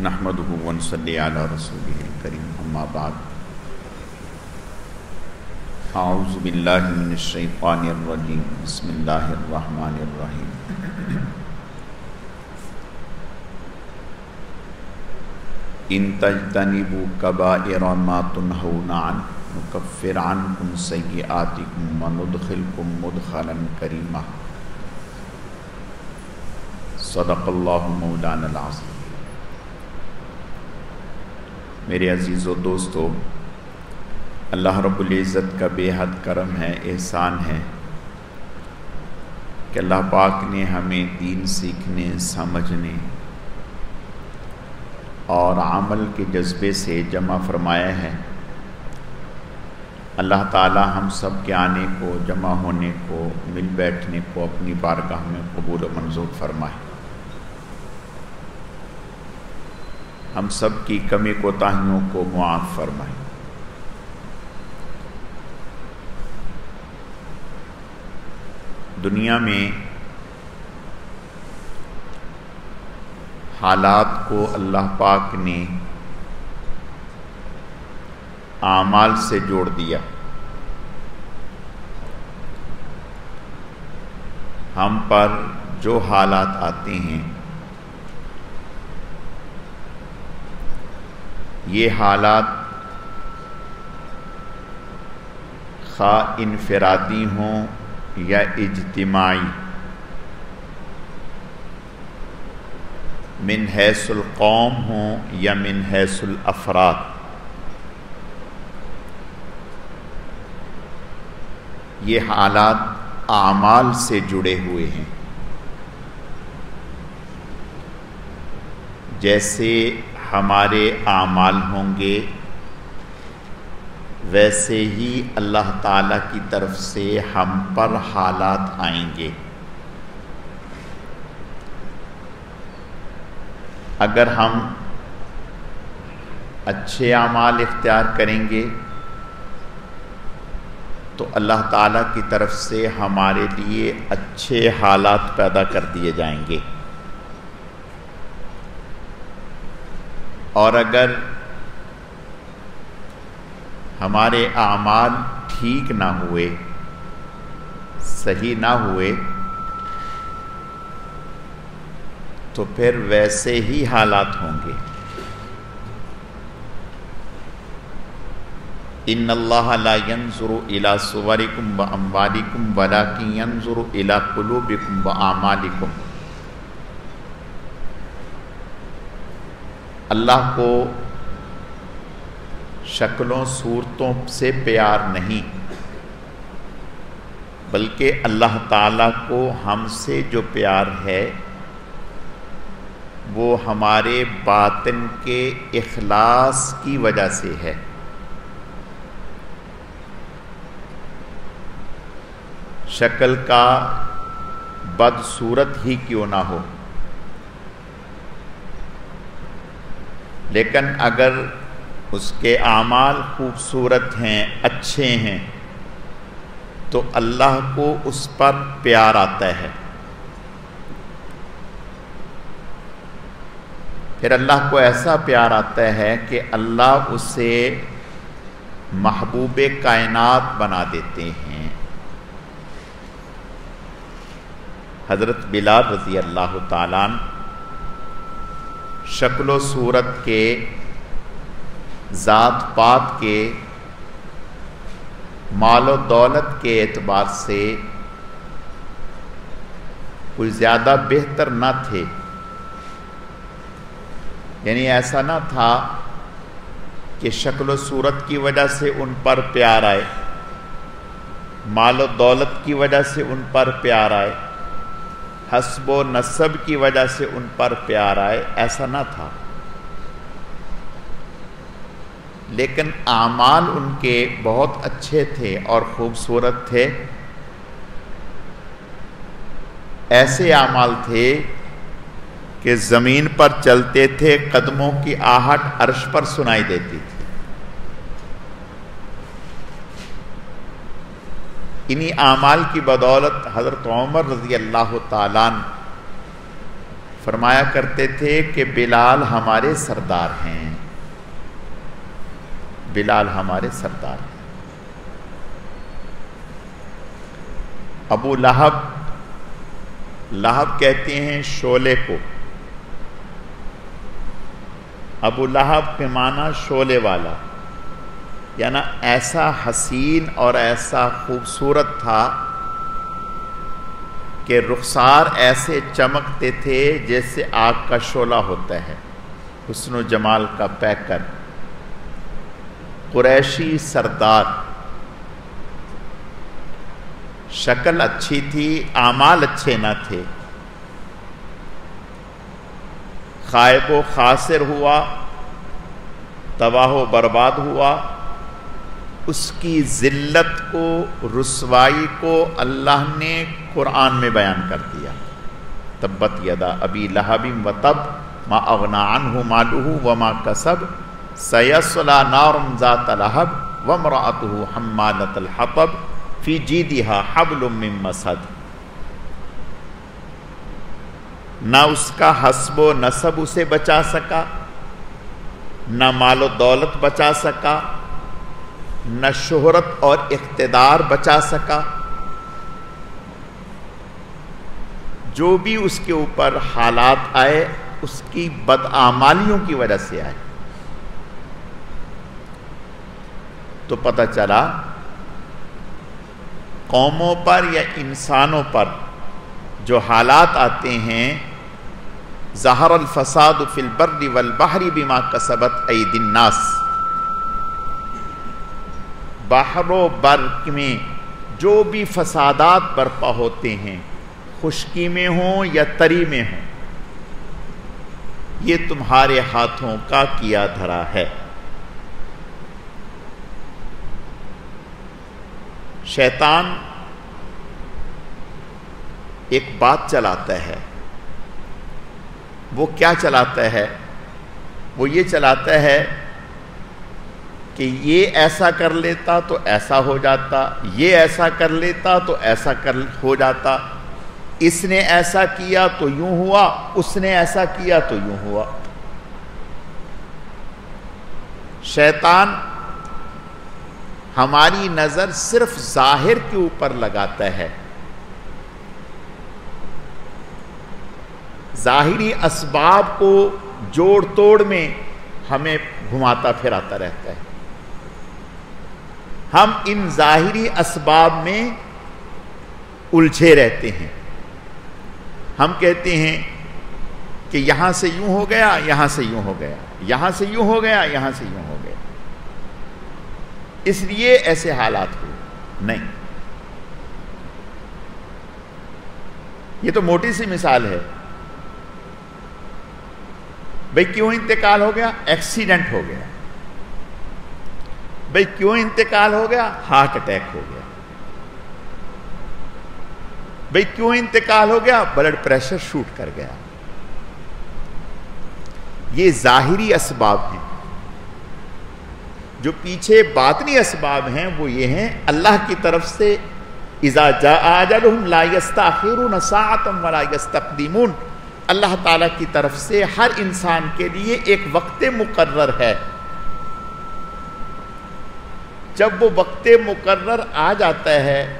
نحمدہ ونصلی علی رسولہ الکریم اما بعد اعوذ باللہ من الشیطان الرجیم بسم اللہ الرحمن الرحیم ان تجتنبوا کبائر ما تنہون عنہ نکفر عنکم سیئاتکم وندخلکم مدخلا کریما صدق اللہ مولانا العظیم۔ میرے عزیز و دوستو، اللہ رب العزت کا بے حد کرم ہے، احسان ہے کہ اللہ پاک نے ہمیں دین سیکھنے، سمجھنے اور عمل کے جذبے سے جمع فرمایا ہے۔ اللہ تعالی ہم سب کے آنے کو، جمع ہونے کو، مل بیٹھنے کو اپنی بارگاہ میں قبول و منظور فرمائے۔ ہم سب کی کمی کوتاہیوں کو معاف فرمائے۔ دنیا میں حالات کو اللہ پاک نے اعمال سے جوڑ دیا۔ ہم پر جو حالات آتے ہیں یہ حالات خواہ انفرادی ہوں یا اجتماعی، من حیث القوم ہوں یا من حیث الافراد، یہ حالات اعمال سے جڑے ہوئے ہیں۔ جیسے ہمارے اعمال ہوں گے ویسے ہی اللہ تعالیٰ کی طرف سے ہم پر حالات آئیں گے۔ اگر ہم اچھے اعمال اختیار کریں گے تو اللہ تعالیٰ کی طرف سے ہمارے لیے اچھے حالات پیدا کر دیے جائیں گے، اور اگر ہمارے اعمال ٹھیک نہ ہوئے، صحیح نہ ہوئے، تو پھر ویسے ہی حالات ہوں گے۔ ان اللہ لا ينظر الى صورکم واموالکم ولکن ينظر الى قلوبکم واعمالکم۔ اللہ کو شکلوں صورتوں سے پیار نہیں، بلکہ اللہ تعالیٰ کو ہم سے جو پیار ہے وہ ہمارے باطن کے اخلاص کی وجہ سے ہے۔ شکل کا بدصورت ہی کیوں نہ ہو، لیکن اگر اس کے اعمال خوبصورت ہیں، اچھے ہیں، تو اللہ کو اس پر پیار آتا ہے۔ پھر اللہ کو ایسا پیار آتا ہے کہ اللہ اسے محبوب کائنات بنا دیتے ہیں۔ حضرت بلال رضی اللہ تعالیٰ عنہ شکل و صورت کے، ذات پات کے، مال و دولت کے اعتبار سے کوئی زیادہ بہتر نہ تھے، یعنی ایسا نہ تھا کہ شکل و صورت کی وجہ سے ان پر پیار آئے، مال و دولت کی وجہ سے ان پر پیار آئے، حسب و نسب کی وجہ سے ان پر پیار آئے، ایسا نہ تھا، لیکن اعمال ان کے بہت اچھے تھے اور خوبصورت تھے۔ ایسے اعمال تھے کہ زمین پر چلتے تھے، قدموں کی آہٹ عرش پر سنائی دیتی تھی۔ انہی اعمال کی بدولت حضرت عمر رضی اللہ تعالیٰ عنہ فرمایا کرتے تھے کہ بلال ہمارے سردار ہیں، بلال ہمارے سردار ہیں۔ ابو لہب، لہب کہتے ہیں شعلے کو، ابو لہب کے معنی شعلے والا، یعنی ایسا حسین اور ایسا خوبصورت تھا کہ رخسار ایسے چمکتے تھے جیسے آگ کا شعلہ ہوتا ہے، حسن و جمال کا پیکر، قریشی سردار، شکل اچھی تھی، اعمال اچھے نہ تھے، خائب و خاسر ہوا، تباہ و برباد ہوا۔ اس کی ذلت کو، رسوائی کو اللہ نے قرآن میں بیان کر دیا۔ تبت یدا ابی لہب وتب ما اغنی عنہ مالہ وما کسب سیصلی نارا ذات لہب وامرأتہ حمالۃ الحطب فی جیدہا حبل من مسد۔ نہ اس کا حسب و نسب اسے بچا سکا، نہ مال و دولت بچا سکا، نہ شہرت اور اقتدار بچا سکا، جو بھی اس کے اوپر حالات آئے اس کی بدعمالیوں کی وجہ سے آئے۔ تو پتہ چلا قوموں پر یا انسانوں پر جو حالات آتے ہیں، ظہر الفساد فی البر والبحر بما کسبت ایدی الناس، بحر و بر میں جو بھی فسادات برپا ہوتے ہیں، خشکی میں ہوں یا تری میں ہوں، یہ تمہارے ہاتھوں کا کیا دھرا ہے۔ شیطان ایک بات چلاتا ہے، وہ کیا چلاتا ہے؟ وہ یہ چلاتا ہے کہ یہ ایسا کر لیتا تو ایسا ہو جاتا، یہ ایسا کر لیتا تو ایسا ہو جاتا، اس نے ایسا کیا تو یوں ہوا، اس نے ایسا کیا تو یوں ہوا۔ شیطان ہماری نظر صرف ظاہر کے اوپر لگاتا ہے، ظاہری اسباب کو جوڑ توڑ میں ہمیں گھماتا پھراتا رہتا ہے۔ ہم ان ظاہری اسباب میں الجھے رہتے ہیں۔ ہم کہتے ہیں کہ یہاں سے یوں ہو گیا، یہاں سے یوں ہو گیا، یہاں سے یوں ہو گیا، یہاں سے یوں ہو گیا، اس لیے ایسے حالات ہوئے۔ نہیں، یہ تو موٹی سی مثال ہے۔ بھئی کیوں انتقال ہو گیا؟ ایکسیڈنٹ ہو گیا۔ بھئی کیوں انتقال ہو گیا؟ ہارٹ اٹیک ہو گیا۔ بھئی کیوں انتقال ہو گیا؟ بلڈ پریشر شوٹ کر گیا۔ یہ ظاہری اسباب ہیں۔ جو پیچھے باطنی اسباب ہیں وہ یہ ہیں، اللہ کی طرف سے اذا جاء اجلهم لا يستأخرون ساعة ولا يستقدمون، اللہ تعالیٰ کی طرف سے ہر انسان کے لیے ایک وقت مقرر ہے۔ جب وہ وقت مقرر آ جاتا ہے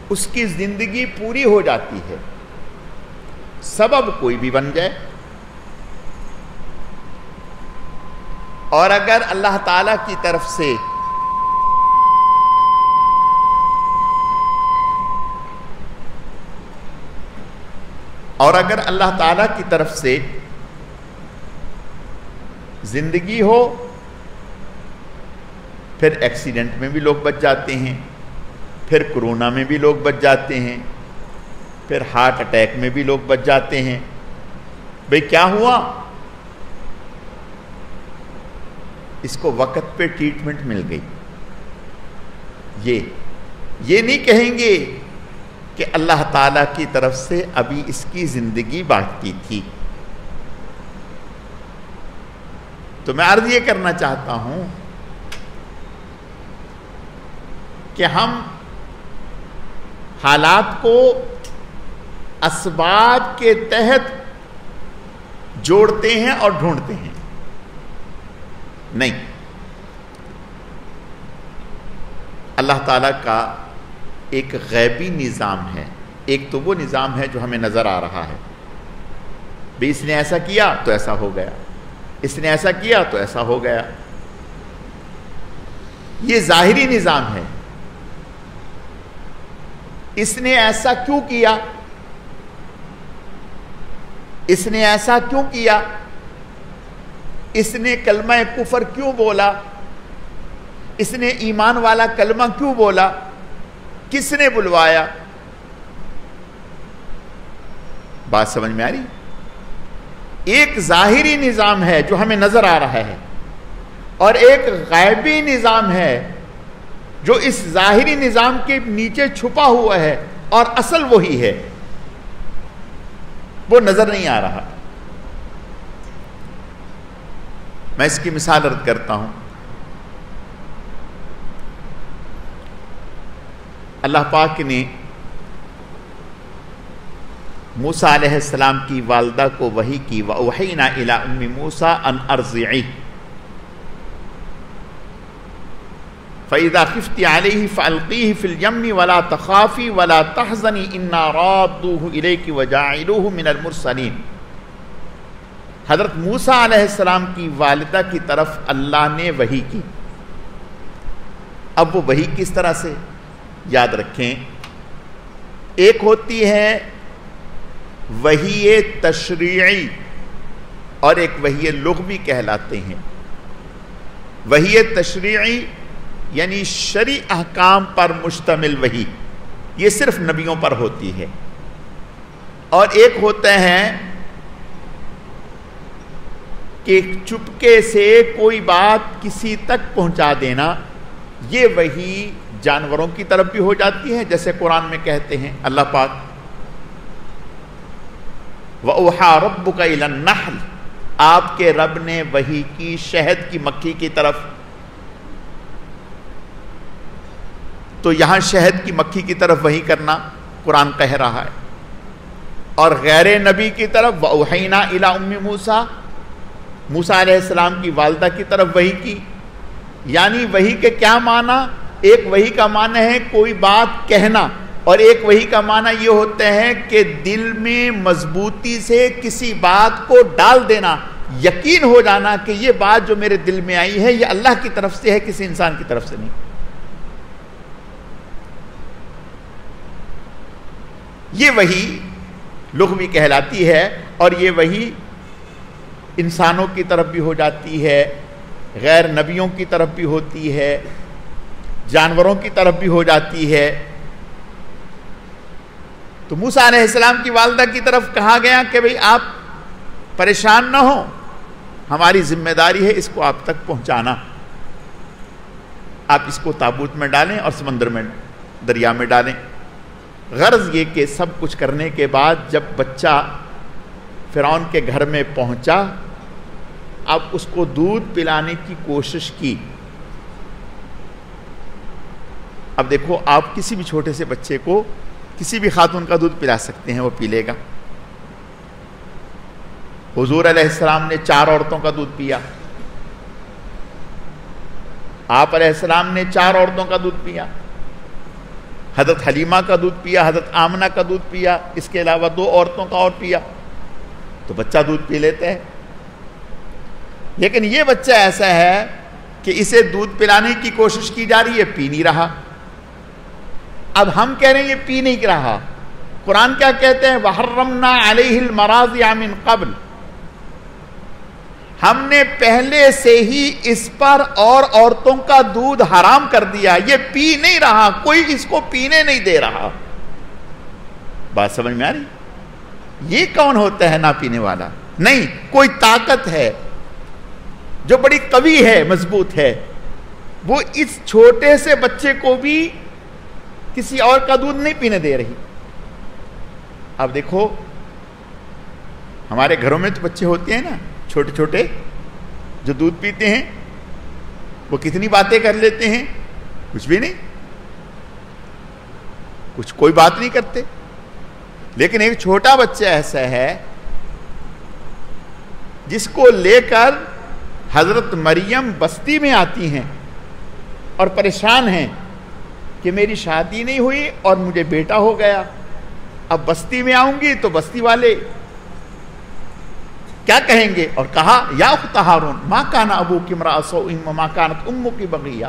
اس کی زندگی پوری ہو جاتی ہے، سبب کوئی بھی بن جائے۔ اور اگر اللہ تعالیٰ کی طرف سے اللہ تعالیٰ کی طرف سے زندگی ہو، پھر ایکسیڈنٹ میں بھی لوگ بچ جاتے ہیں، پھر کورونا میں بھی لوگ بچ جاتے ہیں، پھر ہارٹ اٹیک میں بھی لوگ بچ جاتے ہیں۔ بھئی کیا ہوا؟ اس کو وقت پہ ٹریٹمنٹ مل گئی۔ یہ نہیں کہیں گے کہ اللہ تعالیٰ کی طرف سے ابھی اس کی زندگی باقی تھی۔ تو میں عرض یہ کرنا چاہتا ہوں کہ ہم حالات کو اسباب کے تحت جوڑتے ہیں اور ڈھونڈتے ہیں. نہیں، اللہ تعالیٰ کا ایک غیبی نظام ہے. ایک تو وہ نظام ہے جو ہمیں نظر آ رہا ہے، بھی اس نے ایسا کیا تو ایسا ہو گیا، اس نے ایسا کیا تو ایسا ہو گیا. یہ ظاہری نظام ہے. اس نے ایسا کیوں کیا، اس نے ایسا کیوں کیا، اس نے کلمہ کفر کیوں بولا، اس نے ایمان والا کلمہ کیوں بولا، کس نے بلوایا. بات سمجھ میں آ رہی؟ ایک ظاہری نظام ہے جو ہمیں نظر آ رہا ہے، اور ایک غیبی نظام ہے جو اس ظاہری نظام کے نیچے چھپا ہوا ہے اور اصل وہی ہے، وہ نظر نہیں آ رہا. میں اس کی مثال عرض کرتا ہوں. اللہ پاک نے موسیٰ علیہ السلام کی والدہ کو وحی کی، وَأَوْحَيْنَا إِلَىٰ أُمِّ مُوسَىٰ أَنْ أَرْضِعِهِ فَإِذَا خِفْتِ عَلَيْهِ فَأَلْقِيهِ فِي الْيَمِّ وَلَا تَخَافِي وَلَا تَحْزَنِي إِنَّا رَادُّوهُ إِلَيْكِ وَجَاعِلُوهُ مِنَ الْمُرْسَلِينَ. حضرت موسیٰ علیہ السلام کی والدہ کی طرف اللہ نے وحی کی. اب وہ وحی کس طرح سے؟ یاد رکھیں، ایک ہوتی ہے وحی تشریعی اور ایک وحی لغوی کہلاتے ہیں. وحی تشریعی یعنی شرعی احکام پر مشتمل وحی، یہ صرف نبیوں پر ہوتی ہے. اور ایک ہوتے ہیں کہ چپکے سے کوئی بات کسی تک پہنچا دینا، یہ وحی جانوروں کی طرف بھی ہو جاتی ہے، جیسے قرآن میں کہتے ہیں اللہ پاک وَأَوْحَىٰ رَبُّكَ إِلَى النَّحْلِ، آپ کے رب نے وحی کی شہد کی مکھی کی طرف. تو یہاں شہد کی مکھی کی طرف وحی کرنا قرآن کہہ رہا ہے. اور غیر نبی کی طرف وَأَوْحَيْنَا إِلَىٰ أُمِّ مُوسَىٰ، موسیٰ علیہ السلام کی والدہ کی طرف وحی کی. یعنی وحی کے کیا معنی؟ ایک وحی کا معنی ہے کوئی بات کہنا، اور ایک وحی کا معنی یہ ہوتے ہیں کہ دل میں مضبوطی سے کسی بات کو ڈال دینا، یقین ہو جانا کہ یہ بات جو میرے دل میں آئی ہے یہ اللہ کی طرف سے ہے، کسی انسان کی طرف سے نہیں. یہ وحی لغوی کہلاتی ہے، اور یہ وحی انسانوں کی طرف بھی ہو جاتی ہے، غیر نبیوں کی طرف بھی ہوتی ہے، جانوروں کی طرف بھی ہو جاتی ہے. تو موسیٰ علیہ السلام کی والدہ کی طرف کہا گیا کہ بھئی آپ پریشان نہ ہوں، ہماری ذمہ داری ہے اس کو آپ تک پہنچانا. آپ اس کو تابوت میں ڈالیں اور سمندر میں دریا میں ڈالیں. غرض یہ کہ سب کچھ کرنے کے بعد جب بچہ فرعون کے گھر میں پہنچا، اب اس کو دودھ پلانے کی کوشش کی. اب دیکھو، آپ کسی بھی چھوٹے سے بچے کو کسی بھی خاتون کا دودھ پلا سکتے ہیں، وہ پی لے گا. حضور علیہ السلام نے 4 عورتوں کا دودھ پیا، آپ علیہ السلام نے 4 عورتوں کا دودھ پیا. حضرت حلیمہ کا دودھ پیا، حضرت آمنہ کا دودھ پیا، اس کے علاوہ 2 عورتوں کا اور پیا. تو بچہ دودھ پی لیتے ہیں. لیکن یہ بچہ ایسا ہے کہ اسے دودھ پلانے کی کوشش کی جا رہی ہے، پی نہیں رہا. اب ہم کہہ رہے ہیں یہ پی نہیں رہا. قرآن کیا کہتے ہیں؟ وَحَرَّمْنَا عَلَيْهِ الْمَرَاضِعَ مِنْ قَبْلِ، ہم نے پہلے سے ہی اس پر اور عورتوں کا دودھ حرام کر دیا. یہ پی نہیں رہا، کوئی اس کو پینے نہیں دے رہا. بات سمجھ میں آ رہی؟ یہ کون ہوتا ہے نہ پینے والا؟ نہیں، کوئی طاقت ہے جو بڑی قوی ہے، مضبوط ہے، وہ اس چھوٹے سے بچے کو بھی کسی اور کا دودھ نہیں پینے دے رہی. اب دیکھو، ہمارے گھروں میں تو بچے ہوتے ہیں نا چھوٹے چھوٹے جو دودھ پیتے ہیں، وہ کتنی باتیں کر لیتے ہیں. کچھ بھی نہیں، کوئی بات نہیں کرتے. لیکن ایک چھوٹا بچہ ایسا ہے جس کو لے کر حضرت مریم بستی میں آتی ہیں اور پریشان ہیں کہ میری شادی نہیں ہوئی اور مجھے بیٹا ہو گیا، اب بستی میں آؤں گی تو بستی والے کیا کہیں گے؟ اور کہا یا اخت ہارون ما کان ابوک امرأ سوء وما کانت امک بغیہ،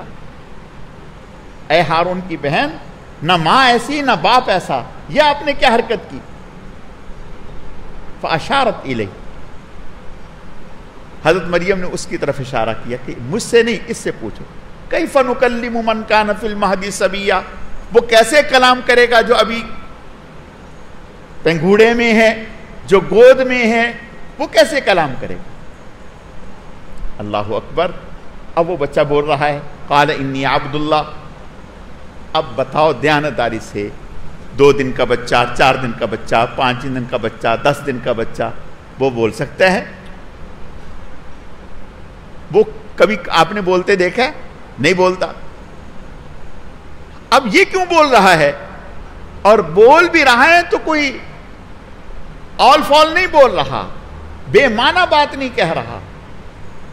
اے ہارون کی بہن، نہ ماں ایسی نہ باپ ایسا، یہ آپ نے کیا حرکت کی؟ فاشارت الیہ، حضرت مریم نے اس کی طرف اشارہ کیا کہ مجھ سے نہیں، اس سے پوچھو کیف نکلم من کان فی المہد صبیا، وہ کیسے کلام کرے گا جو ابھی پنگھوڑے میں ہے، جو گود میں ہے، وہ کیسے کلام کرے گا؟ اللہ اکبر۔ اب وہ بچہ بول رہا ہے قال انی عبد اللہ۔ اب بتاؤ دیانتداری سے 2 دن کا بچہ، 4 دن کا بچہ، 5 دن کا بچہ، 10 دن کا بچہ وہ بول سکتا ہے؟ وہ کبھی آپ نے بولتے دیکھا ہے؟ نہیں بولتا۔ اب یہ کیوں بول رہا ہے؟ اور بول بھی رہا ہے تو کوئی آل فال نہیں بول رہا، بے معنی بات نہیں کہہ رہا،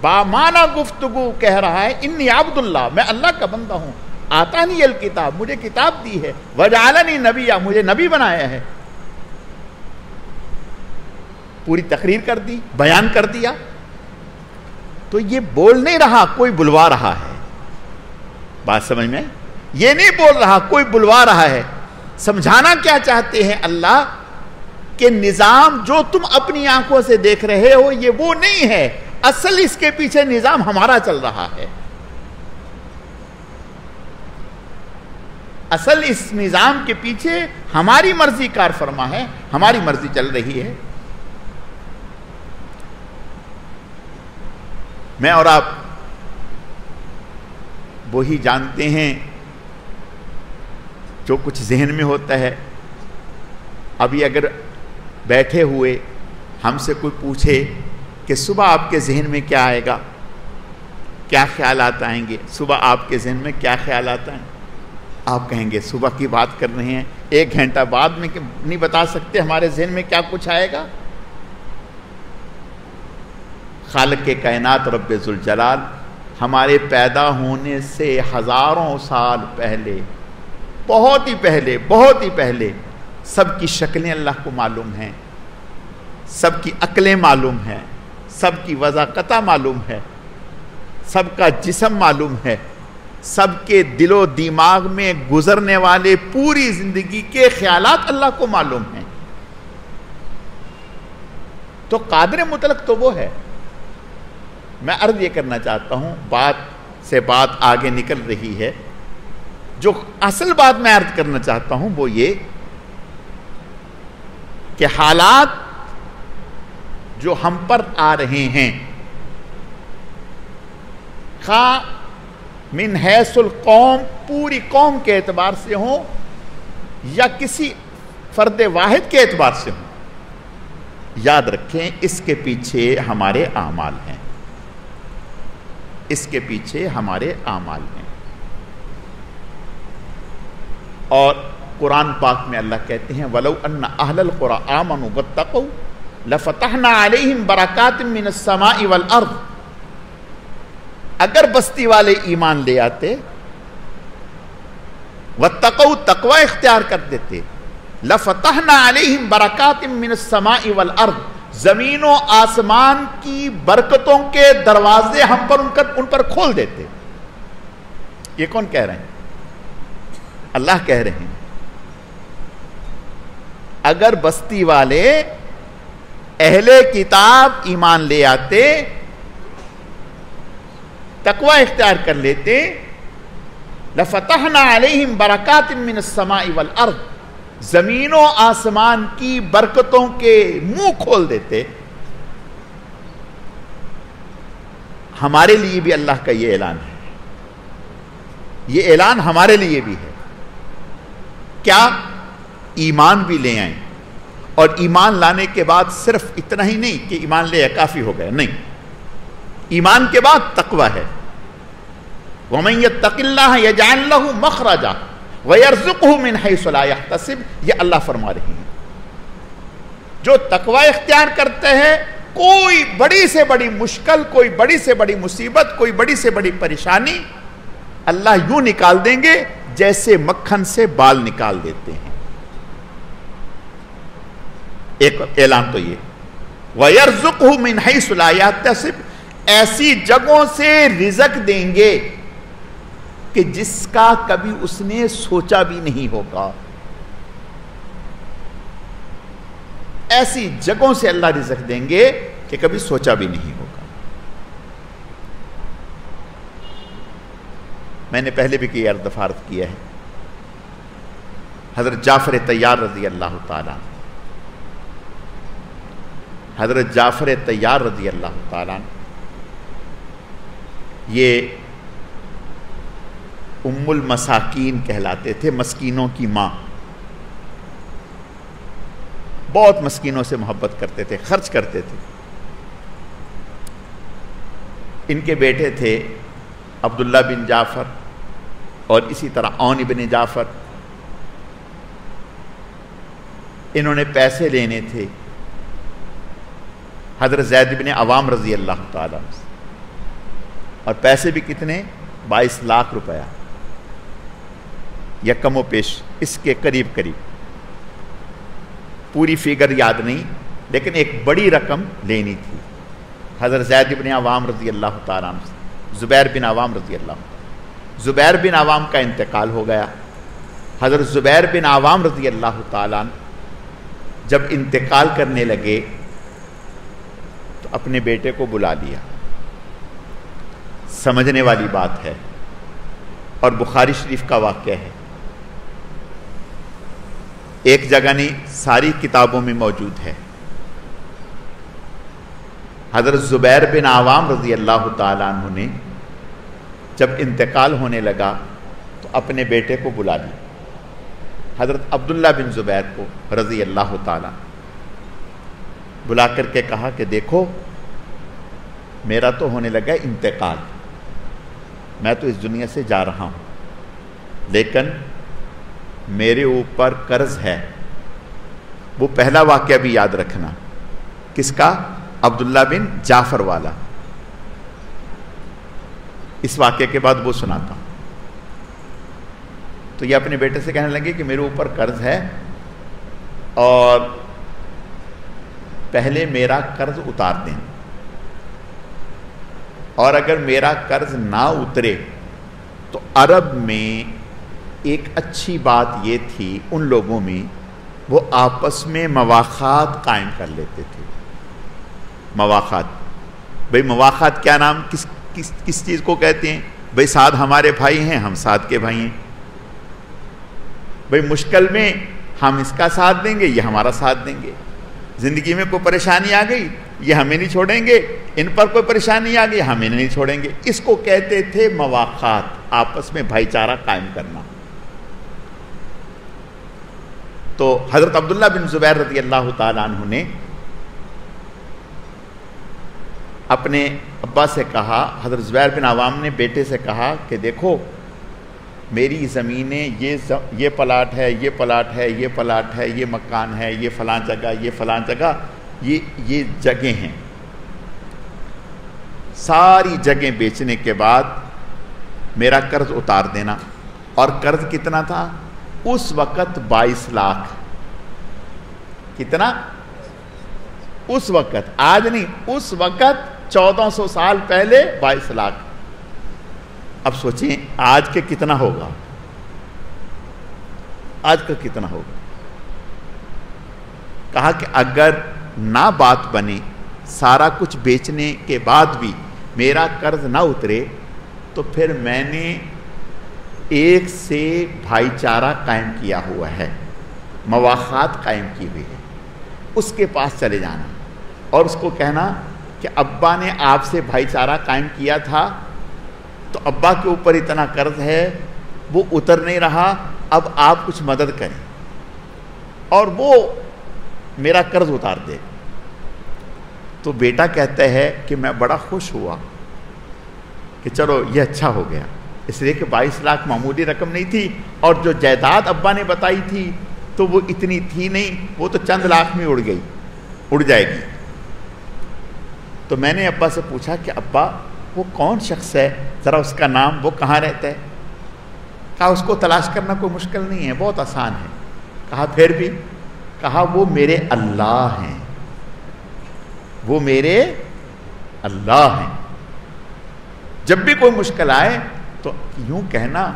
با معنی گفتگو کہہ رہا ہے انی عبد اللہ، میں اللہ کا بندہ ہوں، آتانی الکتاب، مجھے کتاب دی ہے، وجعلنی نبیہ، مجھے نبی بنایا ہے۔ پوری تقریر کر دی، بیان کر دیا۔ تو یہ بول نہیں رہا، کوئی بلوا رہا ہے۔ بات سمجھ میں؟ یہ نہیں بول رہا، کوئی بلوا رہا ہے۔ سمجھانا کیا چاہتے ہیں اللہ کہ نظام جو تم اپنی آنکھوں سے دیکھ رہے ہو یہ وہ نہیں ہے، اصل اس کے پیچھے نظام ہمارا چل رہا ہے۔ اصل اس نظام کے پیچھے ہماری مرضی کار فرما ہے، ہماری مرضی چل رہی ہے۔ میں اور آپ وہی جانتے ہیں جو کچھ ذہن میں ہوتا ہے۔ ابھی اگر بیٹھے ہوئے ہم سے کوئی پوچھے کہ صبح آپ کے ذہن میں کیا آئے گا، کیا خیالات آئیں گے، صبح آپ کے ذہن میں کیا خیالات آئیں، آپ کہیں گے صبح کی بات کر رہے ہیں، 1 گھنٹہ بعد میں نہیں بتا سکتے ہمارے ذہن میں کیا کچھ آئے گا۔ خالق کائنات رب ذوالجلال ہمارے پیدا ہونے سے ہزاروں سال پہلے، بہت ہی پہلے سب کی شکلیں اللہ کو معلوم ہیں، سب کی عقلیں معلوم ہیں، سب کی وضاقتہ معلوم ہے، سب کا جسم معلوم ہے، سب کے دل و دماغ میں گزرنے والے پوری زندگی کے خیالات اللہ کو معلوم ہیں۔ تو قادر مطلق تو وہ ہے۔ میں عرض یہ کرنا چاہتا ہوں، بات سے بات آگے نکل رہی ہے، جو اصل بات میں عرض کرنا چاہتا ہوں وہ یہ کہ حالات جو ہم پر آ رہے ہیں، خواہ من حیث القوم، پوری قوم کے اعتبار سے ہوں یا کسی فرد واحد کے اعتبار سے ہوں، یاد رکھیں اس کے پیچھے ہمارے اعمال ہیں، اس کے پیچھے ہمارے اعمال ہیں۔ اور قرآن پاک میں اللہ کہتے ہیں وَلَوْ أَنَّ أَهْلَ الْقُرَىٰ آمَنُوا وَاتَّقَوْا لَفَتَحْنَا عَلَيْهِمْ بَرَكَاتٍ مِّنَ السَّمَاءِ وَالْأَرْضِ، اگر بستی والے ایمان لے آتے، وَاتَّقَوْا تقوی اختیار کر دیتے، لَفَتَحْنَا عَلَيْهِمْ بَرَكَاتٍ مِّنَ السَّمَاءِ وَالْأَرْضِ، زمین و آسمان کی برکتوں کے دروازے ہم پر ان پر کھول دیتے۔ یہ کون کہہ رہے ہیں؟ اللہ کہہ رہے ہیں اگر بستی والے اہل کتاب ایمان لے آتے، تقوی اختیار کر لیتے، لفتحنا علیہم برکات من السماء والارض، زمین و آسمان کی برکتوں کے منہ کھول دیتے۔ ہمارے لیے بھی اللہ کا یہ اعلان ہے، یہ اعلان ہمارے لیے بھی ہے۔ کیا؟ ایمان بھی لے آئیں، اور ایمان لانے کے بعد صرف اتنا ہی نہیں کہ ایمان لے آئے کافی ہو گیا، نہیں، ایمان کے بعد تقوی ہے۔ وَمَن يَتَّقِ اللَّهَ يَجْعَلْ لَهُ مَخْرَجًا وَيَرْزُقْهُ مِنْ حَيْثُ لَا يَحْتَسِبُ، یہ اللہ فرما رہے ہیں جو تقوی اختیار کرتے ہیں کوئی بڑی سے بڑی مشکل، کوئی بڑی سے بڑی مصیبت، کوئی بڑی سے بڑی پریشانی اللہ یوں نکال دیں گے جیسے مکھن سے بال نکال دیتے ہیں۔ ایک اعلان تو یہ، وَيَرْزُقْهُ مِنْ حَيْثُ لَا يَحْتَسِبُ، ایسی جگہوں سے رزق دیں گے کہ جس کا کبھی اس نے سوچا بھی نہیں ہوگا۔ ایسی جگہوں سے اللہ رزق دیں گے کہ کبھی سوچا بھی نہیں ہوگا۔ میں نے پہلے بھی کئی دفعہ عرض کیا ہے، حضرت جعفر طیار رضی اللہ تعالیٰ، حضرت جعفر طیار رضی اللہ تعالیٰ یہ ام المساکین کہلاتے تھے، مسکینوں کی ماں۔ بہت مسکینوں سے محبت کرتے تھے، خرچ کرتے تھے۔ ان کے بیٹے تھے عبداللہ بن جعفر اور اسی طرح عون بن جعفر۔ انہوں نے پیسے لینے تھے حضرت زید بن عوام رضی اللہ تعالیٰ، اور پیسے بھی کتنے؟ 22 لاکھ روپیہ، یا کم و پیش اس کے قریب قریب، پوری فگر یاد نہیں لیکن ایک بڑی رقم لینی تھی حضرت زید بن عوام رضی اللہ تعالیٰ عنہ۔ زبیر بن عوام رضی اللہ عنہ، زبیر بن عوام کا انتقال ہو گیا۔ حضرت زبیر بن عوام رضی اللہ تعالیٰ عنہ جب انتقال کرنے لگے تو اپنے بیٹے کو بلا لیا۔ سمجھنے والی بات ہے اور بخاری شریف کا واقعہ ہے، ایک جگہ نہیں ساری کتابوں میں موجود ہے۔ حضرت زبیر بن عوام رضی اللہ تعالیٰ عنہ نے جب انتقال ہونے لگا تو اپنے بیٹے کو بلا لیا، حضرت عبداللہ بن زبیر کو رضی اللہ تعالیٰ، بلا کر کے کہا کہ دیکھو میرا تو ہونے لگا انتقال، میں تو اس دنیا سے جا رہا ہوں، لیکن میرے اوپر قرض ہے۔ وہ پہلا واقعہ بھی یاد رکھنا، کس کا؟ عبداللہ بن جعفر والا۔ اس واقعے کے بعد وہ سناتا ہوں۔ تو یہ اپنے بیٹے سے کہنے لگے کہ میرے اوپر قرض ہے اور پہلے میرا قرض اتار دیں، اور اگر میرا قرض نہ اترے تو عرب میں ایک اچھی بات یہ تھی، ان لوگوں میں وہ آپس میں مواخات قائم کر لیتے تھے۔ مواخات، بھئی مواخات کیا نام کس چیز کو کہتے ہیں؟ بھئی سعد ہمارے بھائی ہیں، ہم سعد کے بھائی ہیں، بھئی مشکل میں ہم اس کا ساتھ دیں گے، یہ ہمارا ساتھ دیں گے، زندگی میں کوئی پریشانی آ گئی یہ ہمیں نہیں چھوڑیں گے، ان پر کوئی پریشانی آ گئی ہمیں نہیں چھوڑیں گے۔ اس کو کہتے تھے مواخات، آپس میں بھائی چارہ قائم کرنا۔ تو حضرت عبداللہ بن زبیر رضی اللہ تعالیٰ عنہ نے اپنے ابا سے کہا، حضرت زبیر بن عوام نے بیٹے سے کہا کہ دیکھو میری زمینیں یہ پلاٹ ہے، یہ پلاٹ ہے، یہ پلاٹ ہے، یہ مکان ہے، یہ فلاں جگہ، یہ فلاں جگہ، یہ جگہیں ہیں، ساری جگہیں بیچنے کے بعد میرا قرض اتار دینا۔ اور قرض کتنا تھا اس وقت؟ 22 لاکھ۔ کتنا؟ اس وقت، آج نہیں، اس وقت 1400 سال پہلے 22 لاکھ۔ اب سوچیں آج کے کتنا ہوگا، آج کا کتنا ہوگا۔ کہا کہ اگر نہ بات بنے، سارا کچھ بیچنے کے بعد بھی میرا قرض نہ اترے تو پھر میں نے ایک سے بھائی چارہ قائم کیا ہوا ہے، مواخات قائم کی ہوئی ہے، اس کے پاس چلے جانا اور اس کو کہنا کہ ابا نے آپ سے بھائی چارہ قائم کیا تھا تو ابا کے اوپر اتنا قرض ہے، وہ اتر نہیں رہا، اب آپ کچھ مدد کریں اور وہ میرا قرض اتار دے۔ تو بیٹا کہتا ہے کہ میں بڑا خوش ہوا کہ چلو یہ اچھا ہو گیا، اس لیے کہ 22 لاکھ معمولی رقم نہیں تھی، اور جو جائیداد ابا نے بتائی تھی تو وہ اتنی تھی نہیں، وہ تو چند لاکھ میں اڑ گئی، اڑ جائے گی۔ تو میں نے ابا سے پوچھا کہ ابا وہ کون شخص ہے، ذرا اس کا نام، وہ کہاں رہتا ہے؟ کہا اس کو تلاش کرنا کوئی مشکل نہیں ہے، بہت آسان ہے۔ کہا پھر بھی؟ کہا وہ میرے اللہ ہیں، وہ میرے اللہ ہیں۔ جب بھی کوئی مشکل آئے تو یوں کہنا،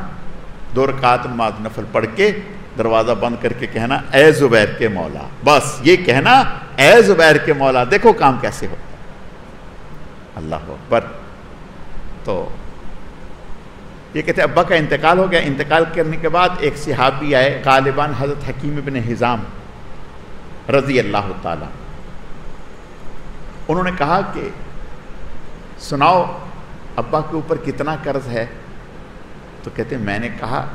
2 رکعت نماز نفل پڑھ کے دروازہ بند کر کے کہنا اے زبیر کے مولا، بس یہ کہنا اے زبیر کے مولا، دیکھو کام کیسے ہوتا ہے۔ اللہ اکبر۔ تو یہ کہتے ہیں ابا کا انتقال ہو گیا۔ انتقال کرنے کے بعد ایک صحابی آئے، غالباً حضرت حکیم بن حزام رضی اللہ تعالی۔ انہوں نے کہا کہ سناؤ ابا کے اوپر کتنا قرض ہے؟ تو کہتے ہیں میں نے کہا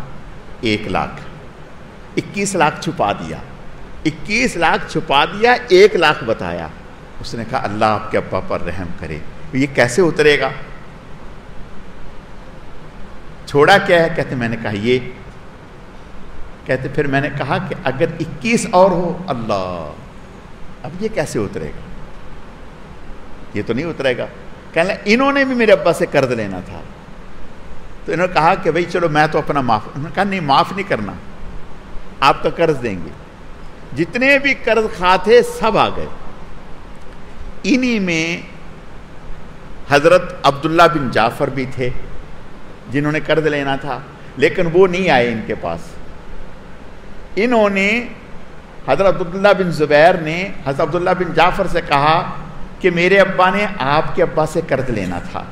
1 لاکھ۔ 21 لاکھ چھپا دیا، 21 لاکھ چھپا دیا، 1 لاکھ بتایا۔ اس نے کہا اللہ آپ کے ابا پر رحم کرے، یہ کیسے اترے گا؟ چھوڑا کیا ہے؟ کہتے میں نے کہا یہ۔ کہتے پھر میں نے کہا کہ اگر 21 اور ہو، اللہ اب یہ کیسے اترے گا؟ یہ تو نہیں اترے گا۔ کہنے انہوں نے بھی میرے ابا سے قرض لینا تھا، تو انہوں نے کہا کہ بھئی چلو میں تو اپنا معاف، انہوں نے کہا نہیں معاف نہیں کرنا، آپ کا قرض دیں گے۔ جتنے بھی قرض خواہ تھے سب آ گئے۔ انہی میں حضرت عبداللہ بن جعفر بھی تھے جنہوں نے قرض لینا تھا، لیکن وہ نہیں آئے ان کے پاس۔ انہوں نے حضرت عبداللہ بن زبیر نے حضرت عبداللہ بن جعفر سے کہا کہ میرے ابا نے آپ کے ابا سے قرض لینا تھا،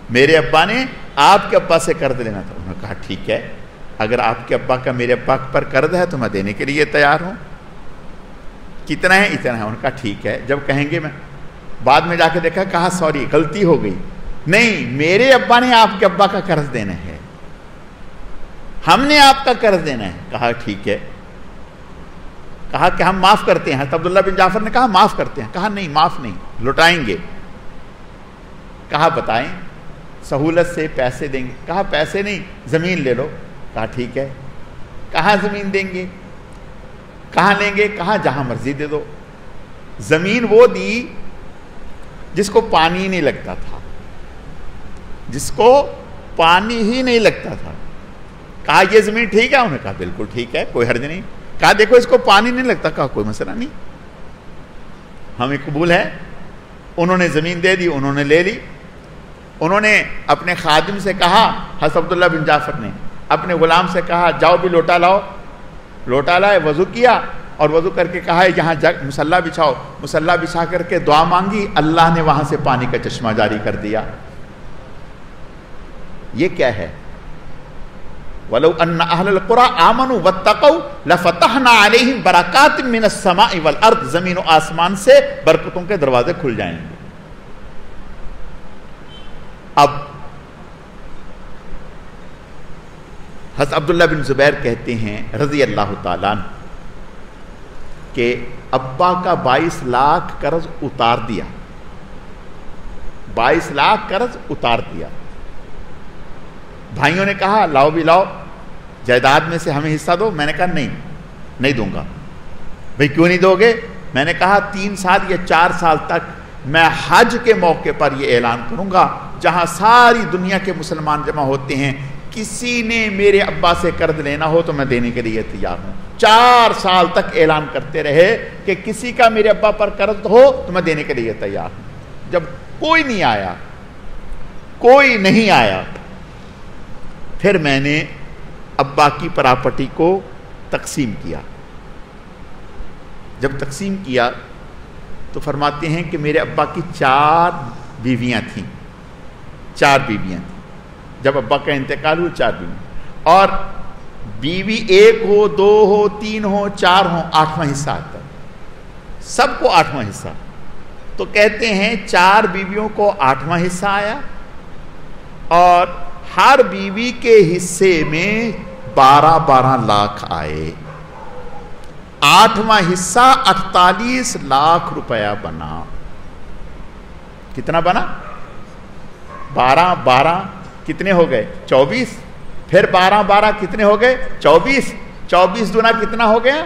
میرے ابا نے آپ کے ابا سے قرض لینا تھا۔ انہوں نے کہا ٹھیک ہے، اگر آپ کے ابا کا میرے ابا پر قرض ہے تو میں دینے کے لیے تیار ہوں۔ کتنا ہے؟ اتنا ہے۔ انہوں نے کہا ٹھیک ہے، جب کہیں گے میں۔ بعد میں جا کے دیکھا، کہا سوری غلطی ہو گئی، نہیں میرے ابا نے آپ کے ابا کا قرض دینا ہے، ہم نے آپ کا قرض دینا ہے۔ کہا ٹھیک ہے، کہا کہ ہم معاف کرتے ہیں۔ حضرت عبداللہ بن جعفر نے کہا معاف کرتے ہیں، کہا نہیں معاف نہیں، لوٹائیں گے۔ کہا بتائیں، سہولت سے پیسے دیں گے؟ کہا پیسے نہیں، زمین لے لو۔ کہا ٹھیک ہے، کہاں زمین دیں گے؟ کہاں لیں گے؟ کہا جہاں مرضی دے دو۔ زمین وہ دی جس کو پانی نہیں لگتا تھا، جس کو پانی ہی نہیں لگتا تھا۔ کہا یہ زمین ٹھیک ہے؟ انہوں نے کہا بالکل ٹھیک ہے، کوئی حرج نہیں۔ کہا دیکھو اس کو پانی نہیں لگتا، کہا کوئی مسئلہ نہیں، ہمیں قبول ہے۔ انہوں نے زمین دے دی، انہوں نے لے لی۔ انہوں نے اپنے خادم سے کہا، حضرت عبداللہ بن جعفر نے اپنے غلام سے کہا جاؤ بھی لوٹا لاؤ۔ لوٹا لائے، وضو کیا اور وضو کر کے کہا یہاں مصلی بچھاؤ۔ مصلی بچھا کر کے دعا مانگی، اللہ نے وہاں سے پانی کا چشمہ جاری کر دیا۔ یہ کیا ہے؟ وَلَوْ أَنَّ أَهْلَ الْقُرَىٰ آمَنُوا وَاتَّقَوْا لَفَتَحْنَا عَلَيْهِمْ بَرَكَاتٍ مِّنَ السَّمَاءِ وَالْأَرْضِ، زمین و آسمان سے برکتوں کے دروازے کھل جائیں گے۔ اب حضرت عبداللہ بن زبیر کہتے ہیں رضی اللہ تعالیٰ عنہ کہ ابا کا 22 لاکھ قرض اتار دیا، 22 لاکھ قرض اتار دیا۔ بھائیوں نے کہا لاؤ بھی لاؤ، جائیداد میں سے ہمیں حصہ دو۔ میں نے کہا نہیں دوں گا۔ بھئی کیوں نہیں دو گے؟ میں نے کہا 3 سال یا 4 سال تک میں حج کے موقع پر یہ اعلان کروں گا، جہاں ساری دنیا کے مسلمان جمع ہوتے ہیں، کسی نے میرے ابا سے قرض لینا ہو تو میں دینے کے لیے تیار ہوں۔ 4 سال تک اعلان کرتے رہے کہ کسی کا میرے ابا پر قرض ہو تو میں دینے کے لیے تیار ہوں۔ جب کوئی نہیں آیا، کوئی نہیں آیا، پھر میں نے ابا کی پراپرٹی کو تقسیم کیا۔ جب تقسیم کیا تو فرماتے ہیں کہ میرے ابا کی 4 بیویاں تھیں، 4 بیویاں تھیں۔ جب ابا کا انتقال ہوا 4 بیویاں، اور بیوی 1 ہو، 2 ہو، 3 ہو، 4 ہو، 8واں حصہ آتا ہے، سب کو 8واں حصہ۔ تو کہتے ہیں 4 بیویوں کو 8واں حصہ آیا، اور ہر بیوی کے حصے میں 12 لاکھ آئے۔ 8واں حصہ 48 لاکھ روپیہ بنا۔ کتنا بنا؟ 12 کتنے ہو گئے؟ 24۔ پھر 12 کتنے ہو گئے؟ 24 دونا کتنا ہو گیا؟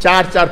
4-4,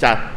4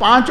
5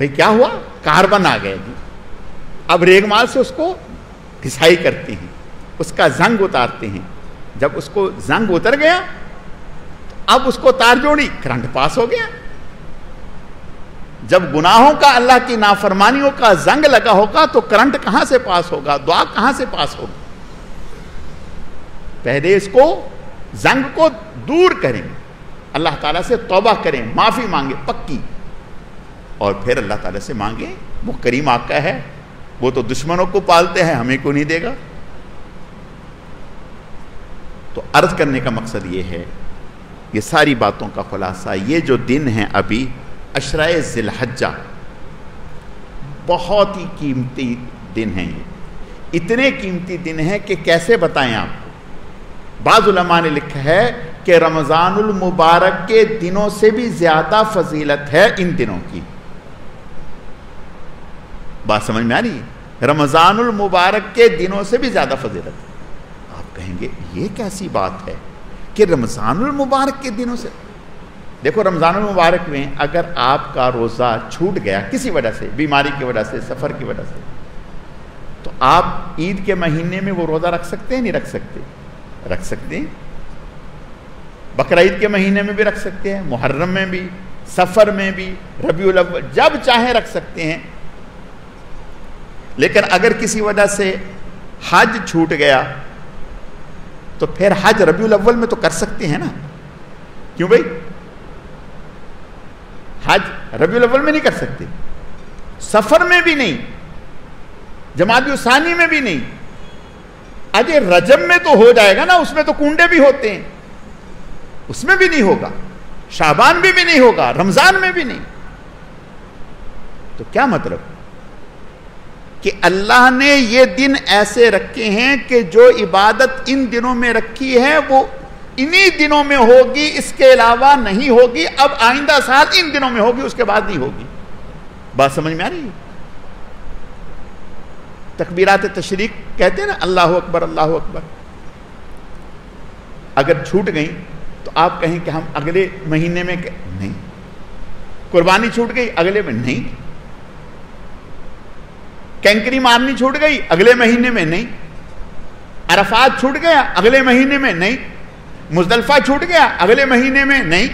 بھئی کیا ہوا؟ کاربن آ گئے جی. اب ریگمال سے اس کو گھسائی کرتے ہیں, اس کا زنگ اتارتے ہیں. جب اس کو زنگ اتر گیا اب اس کو تار جوڑی, کرنٹ پاس ہو گیا. جب گناہوں کا, اللہ کی نافرمانیوں کا زنگ لگا ہوگا تو کرنٹ کہاں سے پاس ہوگا, دعا کہاں سے پاس ہوگی؟ پہلے اس کو زنگ کو دور کریں, اللہ تعالیٰ سے توبہ کریں, معافی مانگیں پکی, اور پھر اللہ تعالیٰ سے مانگیں. وہ کریم آقا ہے, وہ تو دشمنوں کو پالتے ہیں, ہمیں کو نہیں دے گا. تو عرض کرنے کا مقصد یہ ہے, یہ ساری باتوں کا خلاصہ, یہ جو دن ہیں ابھی عشرۂ ذی الحجہ, بہت ہی قیمتی دن ہیں. یہ اتنے قیمتی دن ہیں کہ کیسے بتائیں آپ کو. بعض علماء نے لکھا ہے کہ رمضان المبارک کے دنوں سے بھی زیادہ فضیلت ہے ان دنوں کی. بات سمجھ میں آ رہی ہے؟ رمضان المبارک کے دنوں سے بھی زیادہ فضیلت ہے. آپ کہیں گے یہ کیسی بات ہے کہ رمضان المبارک کے دنوں سے؟ دیکھو رمضان المبارک میں اگر آپ کا روزہ چھوٹ گیا کسی وجہ سے, بیماری کی وجہ سے, سفر کی وجہ سے, تو آپ عید کے مہینے میں وہ روزہ رکھ سکتے ہیں, نہیں رکھ سکتے؟ رکھ سکتے ہیں. بقرعید کے مہینے میں بھی رکھ سکتے ہیں, محرم میں بھی, سفر میں بھی, ربیع الاول, جب چاہیں رکھ سکتے ہیں. لیکن اگر کسی وجہ سے حج چھوٹ گیا تو پھر حج ربیع الاول میں تو کر سکتے ہیں نا. کیوں بھائی؟ حج ربیع الاول میں نہیں کر سکتے, سفر میں بھی نہیں, جمادی الثانی میں بھی نہیں. اجے رجب میں تو ہو جائے گا نا, اس میں تو کنڈے بھی ہوتے ہیں, اس میں بھی نہیں ہوگا. شعبان میں بھی نہیں ہوگا, رمضان میں بھی نہیں. تو کیا مطلب کہ اللہ نے یہ دن ایسے رکھے ہیں کہ جو عبادت ان دنوں میں رکھی ہے وہ انہی دنوں میں ہوگی, اس کے علاوہ نہیں ہوگی. اب آئندہ سال ان دنوں میں ہوگی, اس کے بعد نہیں ہوگی. بات سمجھ میں آ رہی ہے؟ تکبیرات تشریق کہتے ہیں نا, اللہ اکبر اللہ اکبر, اگر چھوٹ گئیں تو آپ کہیں کہ ہم اگلے مہینے میں, نہیں. قربانی چھوٹ گئی اگلے میں نہیں, کینکری مارنی چھوٹ گئی اگلے مہینے میں نہیں, عرفات چھوٹ گیا اگلے مہینے میں نہیں, مزدلفہ چھوٹ گیا اگلے مہینے میں نہیں.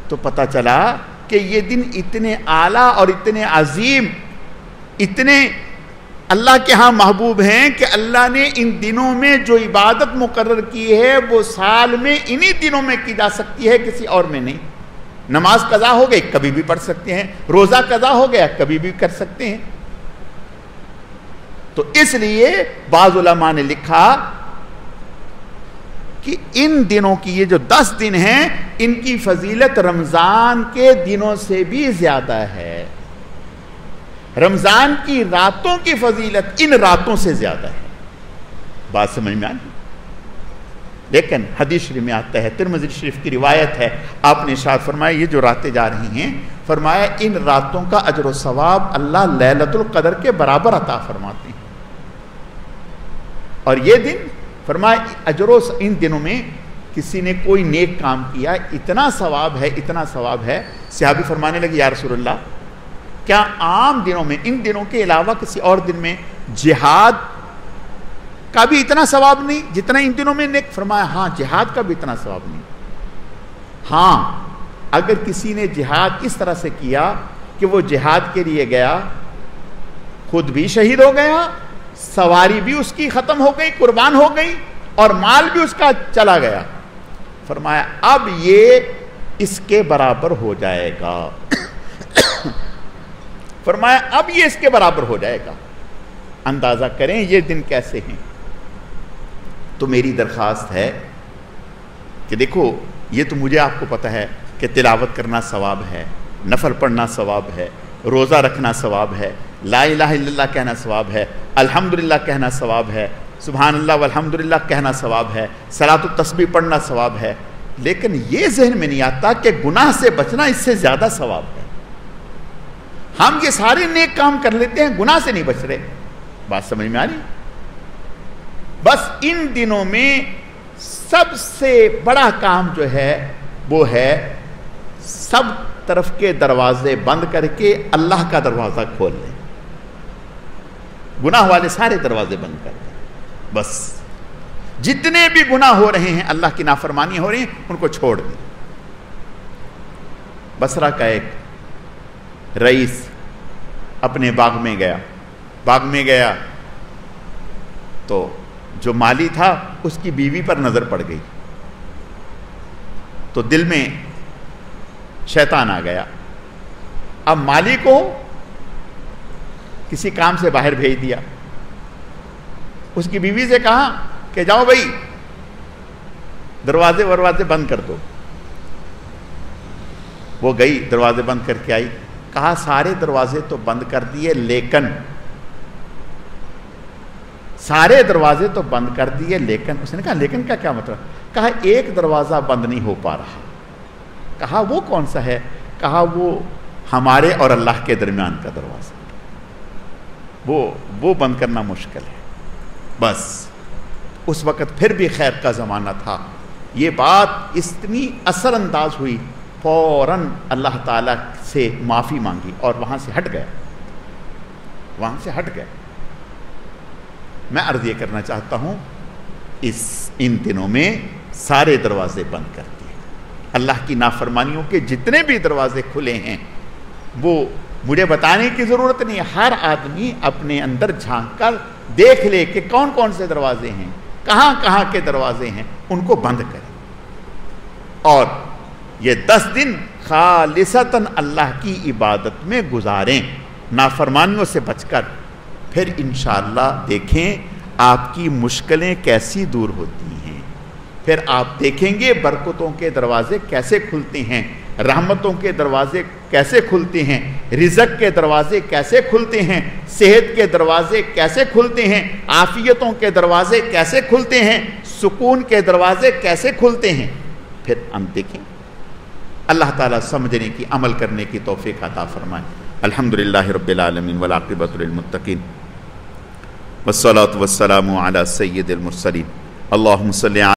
تو پتہ چلا کہ یہ دن اتنے اعلیٰ اور اتنے عظیم, اتنے اللہ کے ہاں محبوب ہیں کہ اللہ نے ان دنوں میں جو عبادت مقرر کی ہے وہ سال میں انہی دنوں میں کی جا سکتی ہے, کسی اور میں نہیں. نماز قضا ہو گئی کبھی بھی پڑھ سکتے ہیں, روزہ قضا ہو گیا کبھی بھی کر سکتے ہیں. تو اس لیے بعض علماء نے لکھا کہ ان دنوں کی, یہ جو 10 دن ہیں, ان کی فضیلت رمضان کے دنوں سے بھی زیادہ ہے. رمضان کی راتوں کی فضیلت ان راتوں سے زیادہ ہے. بات سمجھ میں آئی؟ لیکن حدیث شریف میں آتا ہے, ترمذی شریف کی روایت ہے, آپ نے ارشاد فرمایا یہ جو راتیں جا رہی ہیں, فرمایا ان راتوں کا اجر و ثواب اللہ لیلۃ القدر کے برابر عطا فرماتے ہیں. اور یہ دن فرمایا اجر و, ان دنوں میں کسی نے کوئی نیک کام کیا, اتنا ثواب ہے, اتنا ثواب ہے. صحابی فرمانے لگے یا رسول اللہ, کیا عام دنوں میں, ان دنوں کے علاوہ کسی اور دن میں جہاد کا بھی اتنا ثواب نہیں جتنا ان دنوں میں نیک؟ فرمایا ہاں, جہاد کا بھی اتنا ثواب نہیں. ہاں اگر کسی نے جہاد اس طرح سے کیا کہ وہ جہاد کے لیے گیا, خود بھی شہید ہو گیا, سواری بھی اس کی ختم ہو گئی, قربان ہو گئی, اور مال بھی اس کا چلا گیا, فرمایا اب یہ اس کے برابر ہو جائے گا. فرمایا اب یہ اس کے برابر ہو جائے گا. اندازہ کریں یہ دن کیسے ہیں. تو میری درخواست ہے کہ دیکھو, یہ تو مجھے آپ کو پتہ ہے کہ تلاوت کرنا ثواب ہے, نفل پڑھنا ثواب ہے, روزہ رکھنا ثواب ہے, لا الہ الا اللہ کہنا ثواب ہے, الحمدللہ کہنا ثواب ہے, سبحان اللہ والحمدللہ کہنا ثواب ہے, صلاۃ التسبیح پڑھنا ثواب ہے. لیکن یہ ذہن میں نہیں آتا کہ گناہ سے بچنا اس سے زیادہ ثواب ہے. ہم یہ سارے نیک کام کر لیتے ہیں, گناہ سے نہیں بچ رہے. بات سمجھ میں آ رہی؟ بس ان دنوں میں سب سے بڑا کام جو ہے وہ ہے سب طرف کے دروازے بند کر کے اللہ کا دروازہ کھول لیں، گناہ والے سارے دروازے بند کر دیں، بس جتنے بھی گناہ ہو رہے ہیں، اللہ کی نافرمانی ہو رہی ہیں، ان کو چھوڑ دیں۔ بصرہ کا ایک رئیس اپنے باغ میں گیا تو جو مالی تھا اس کی بیوی پر نظر پڑ گئی، تو دل میں شیطان آ گیا۔ اب مالی کو کسی کام سے باہر بھیج دیا، اس کی بیوی سے کہا کہ جاؤ بھائی دروازے بند کر دو۔ وہ گئی، دروازے بند کر کے آئی، کہا سارے دروازے تو بند کر دیے، لیکن اس نے کہا لیکن کا کیا مطلب؟ کہا ایک دروازہ بند نہیں ہو پا رہا۔ کہا وہ کون سا ہے؟ کہا وہ ہمارے اور اللہ کے درمیان کا دروازہ، وہ بند کرنا مشکل ہے۔ بس اس وقت پھر بھی خیر کا زمانہ تھا، یہ بات اتنی اثر انداز ہوئی، فوراً اللہ تعالیٰ سے معافی مانگی اور وہاں سے ہٹ گیا۔ میں عرض یہ کرنا چاہتا ہوں، ان دنوں میں سارے دروازے بند کر دیے، اللہ کی نافرمانیوں کے جتنے بھی دروازے کھلے ہیں وہ مجھے بتانے کی ضرورت نہیں، ہر آدمی اپنے اندر جھانک کر دیکھ لے کہ کون کون سے دروازے ہیں، کہاں کہاں کے دروازے ہیں، ان کو بند کریں اور یہ 10 دن خالصتاً اللہ کی عبادت میں گزاریں، نافرمانیوں سے بچ کر۔ پھر انشاءاللہ دیکھیں آپ کی مشکلیں کیسی دور ہوتی ہیں، پھر آپ دیکھیں گے برکتوں کے دروازے کیسے کھلتے ہیں، رحمتوں کے دروازے کیسے کھلتے ہیں، رزق کے دروازے کیسے کھلتے ہیں، صحت کے دروازے کیسے کھلتے ہیں، عافیتوں کے دروازے کیسے کھلتے ہیں، سکون کے دروازے کیسے کھلتے ہیں۔ پھر ہم دیکھیں، اللہ تعالیٰ سمجھنے کی، عمل کرنے کی توفیق عطا فرمائے۔ الحمدللہ رب العالمین والعاقبۃ للمتقین والصلاۃ والسلام علی سید المرسلین۔ اللہم صلی